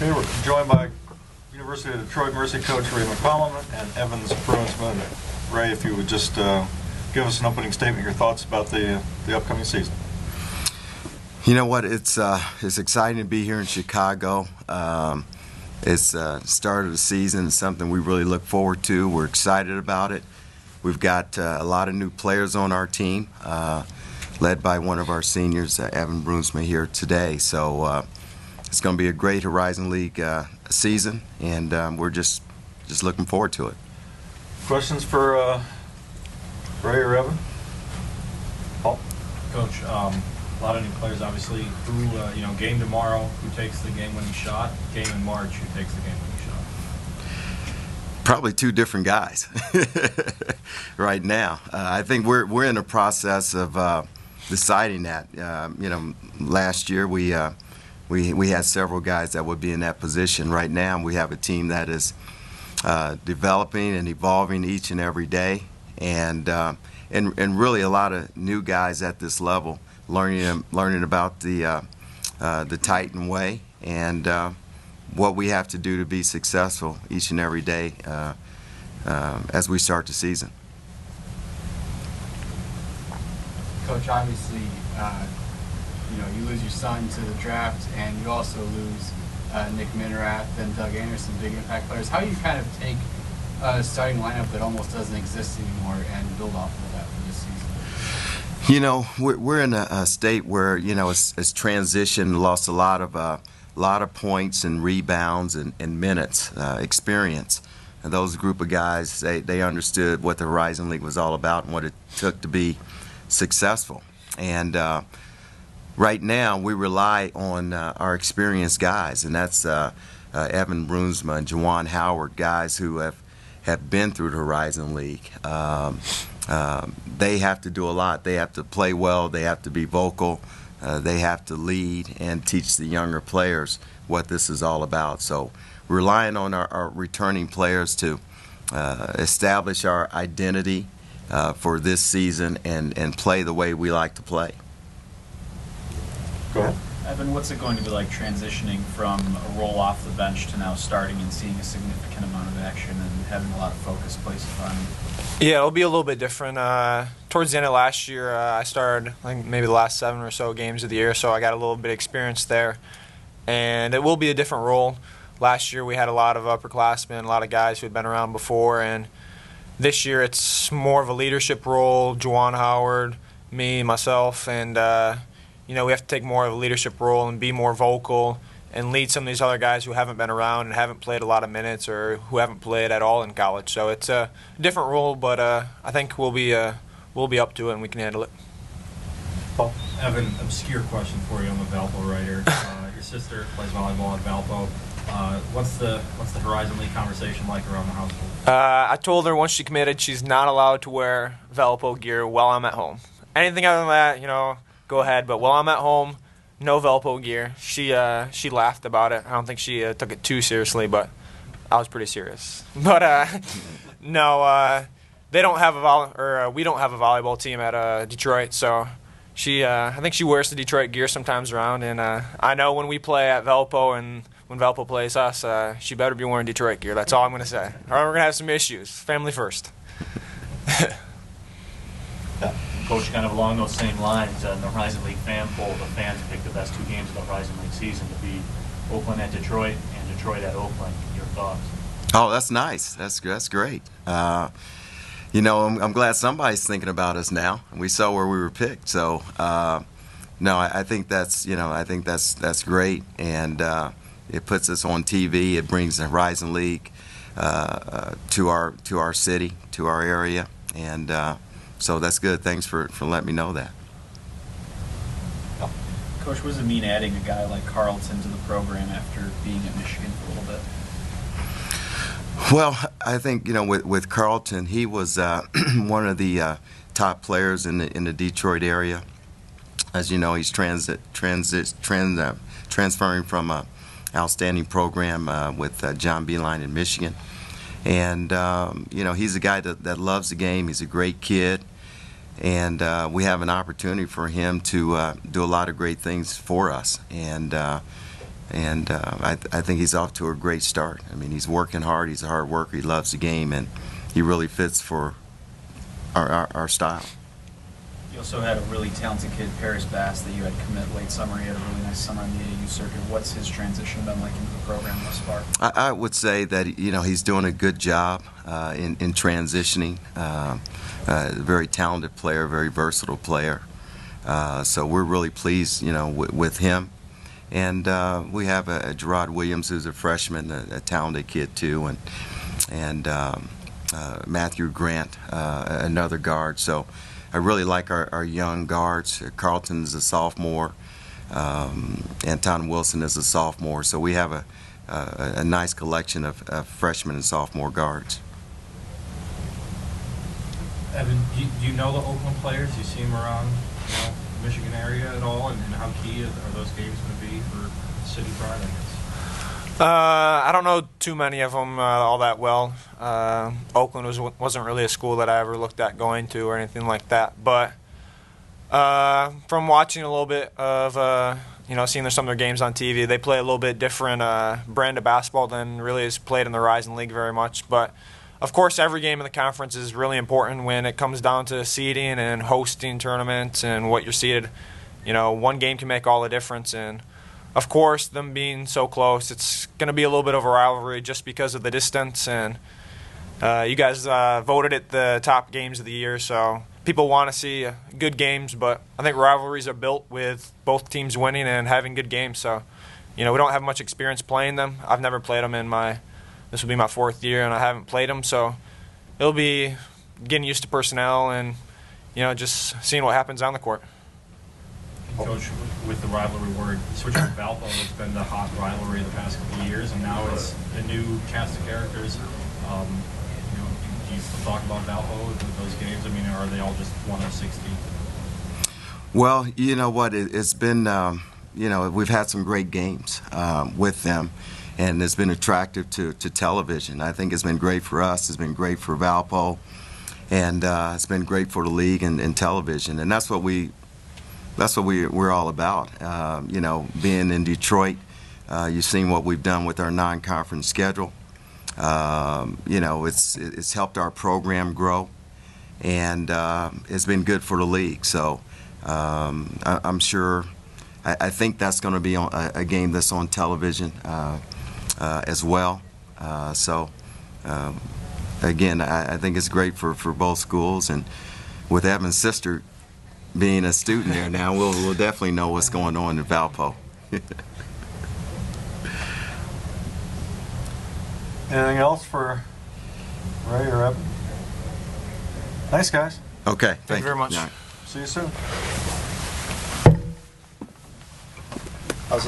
Okay, we're joined by University of Detroit Mercy coach Ray McCollum and Evans Bruinsman. Ray, if you would just give us an opening statement, your thoughts about the upcoming season. You know what? It's exciting to be here in Chicago. It's the start of the season. It's something we really look forward to. We're excited about it. We've got a lot of new players on our team, led by one of our seniors, Evan Bruinsman, here today. So it's going to be a great Horizon League season, and we're just looking forward to it. Questions for Ray or Evan? Paul? Coach, a lot of new players, obviously. Who, game tomorrow, who takes the game-winning shot? Game in March, who takes the game-winning shot? Probably two different guys right now. I think we're in a process of deciding that. Last year we had several guys that would be in that position. Right now we have a team that is developing and evolving each and every day, and really a lot of new guys at this level, learning about the Titan way and what we have to do to be successful each and every day as we start the season. Coach, obviously, you lose your son to the draft, and you also lose Nick Minerath and Doug Anderson, big impact players. How do you kind of take a starting lineup that almost doesn't exist anymore and build off of that for this season? You know, we're in a state where it's transition, lost a lot of points and rebounds and minutes, experience. And those group of guys, they understood what the Horizon League was all about and what it took to be successful. And right now we rely on our experienced guys, and that's Evan Bruinsman, Juwan Howard, guys who have been through the Horizon League. They have to do a lot. They have to play well. They have to be vocal. They have to lead and teach the younger players what this is all about. So we're relying on our returning players to establish our identity for this season and play the way we like to play. Go ahead. Evan, what's it going to be like transitioning from a role off the bench to now starting and seeing a significant amount of action and having a lot of focus placed upon you? Yeah, it'll be a little bit different. Towards the end of last year, I started, I think, maybe the last 7 or so games of the year, so I got a little bit of experience there. And it will be a different role. Last year we had a lot of upperclassmen, a lot of guys who had been around before, and this year it's more of a leadership role. Juwan Howard, me, myself, and we have to take more of a leadership role and be more vocal and lead some of these other guys who haven't been around and haven't played a lot of minutes or who haven't played at all in college. So it's a different role, but I think we'll be up to it and we can handle it. Paul? Evan, obscure question for you. I'm a Valpo writer. Your sister plays volleyball at Valpo. What's the Horizon League conversation like around the household? I told her once she committed she's not allowed to wear Valpo gear while I'm at home. Anything other than that, go ahead. But while I'm at home, no Valpo gear. She laughed about it. I don't think she took it too seriously, but I was pretty serious. But no, they don't have we don't have a volleyball team at Detroit, so I think she wears the Detroit gear sometimes around. And I know when we play at Valpo and when Valpo plays us, she better be wearing Detroit gear. That's all I'm going to say. Or we're going to have some issues. Family first. Coach, kind of along those same lines, in the Horizon League fan poll, the fans picked the best 2 games of the Horizon League season to be Oakland at Detroit and Detroit at Oakland. Your thoughts? Oh, that's nice. That's great. I'm glad somebody's thinking about us now. We saw where we were picked, so no, I think that's that's great, and it puts us on TV. It brings the Horizon League to our city, to our area, and so that's good. Thanks for letting me know that. Coach, what does it mean adding a guy like Carlton to the program after being at Michigan for a little bit? Well, I think with Carlton, he was one of the top players in the Detroit area. As you know, he's transferring from an outstanding program with John Beeline in Michigan. And, he's a guy that loves the game. He's a great kid. And we have an opportunity for him to do a lot of great things for us. And And I think he's off to a great start. I mean, he's working hard. He's a hard worker. He loves the game, and he really fits for our style. You also had a really talented kid, Paris Bass, that you had commit late summer. He had a really nice summer on the AAU circuit. What's his transition been like into the program thus far? I would say that he's doing a good job in transitioning. Very talented player, very versatile player. So we're really pleased, with him. And we have a Gerard Williams, who's a freshman, a talented kid too, and Matthew Grant, another guard. So I really like our young guards. Carlton's a sophomore. Anton Wilson is a sophomore. So we have a nice collection of freshmen and sophomore guards. Evan, do you know the Oakland players? You see them around, Michigan area at all, and how key are those games going to be for city pride, I guess? I don't know too many of them all that well. Oakland wasn't really a school that I ever looked at going to or anything like that. But from watching a little bit of, seeing some of their games on TV, they play a little bit different brand of basketball than really is played in the Horizon League very much. But of course, every game in the conference is really important when it comes down to seeding and hosting tournaments and what you're seeded. One game can make all the difference. And of course, them being so close, it's going to be a little bit of a rivalry just because of the distance. And you guys voted it the top games of the year, so people want to see good games. But I think rivalries are built with both teams winning and having good games. So, we don't have much experience playing them. I've never played them this will be my fourth year, and I haven't played them. So it'll be getting used to personnel and, just seeing what happens on the court. Coach, with the rivalry word, switching to Valpo, it's been the hot rivalry the past couple of years, and now it's a new cast of characters. Do you still talk about Valpo with those games? I mean, are they all just 1 of 60? Well, you know what? It's been, we've had some great games with them, and it's been attractive to television. I think it's been great for us. It's been great for Valpo, and it's been great for the league and television. And that's what we're all about. Being in Detroit, you've seen what we've done with our non-conference schedule. It's helped our program grow, and it's been good for the league. So I'm sure. I think that's going to be a game that's on television as well. Again, I think it's great for both schools, and with Evan's sister being a student there now, we'll definitely know what's going on in Valpo. Anything else for Ray or Evan? Thanks, guys. Okay, Thank you very much. Yeah. See you soon. How's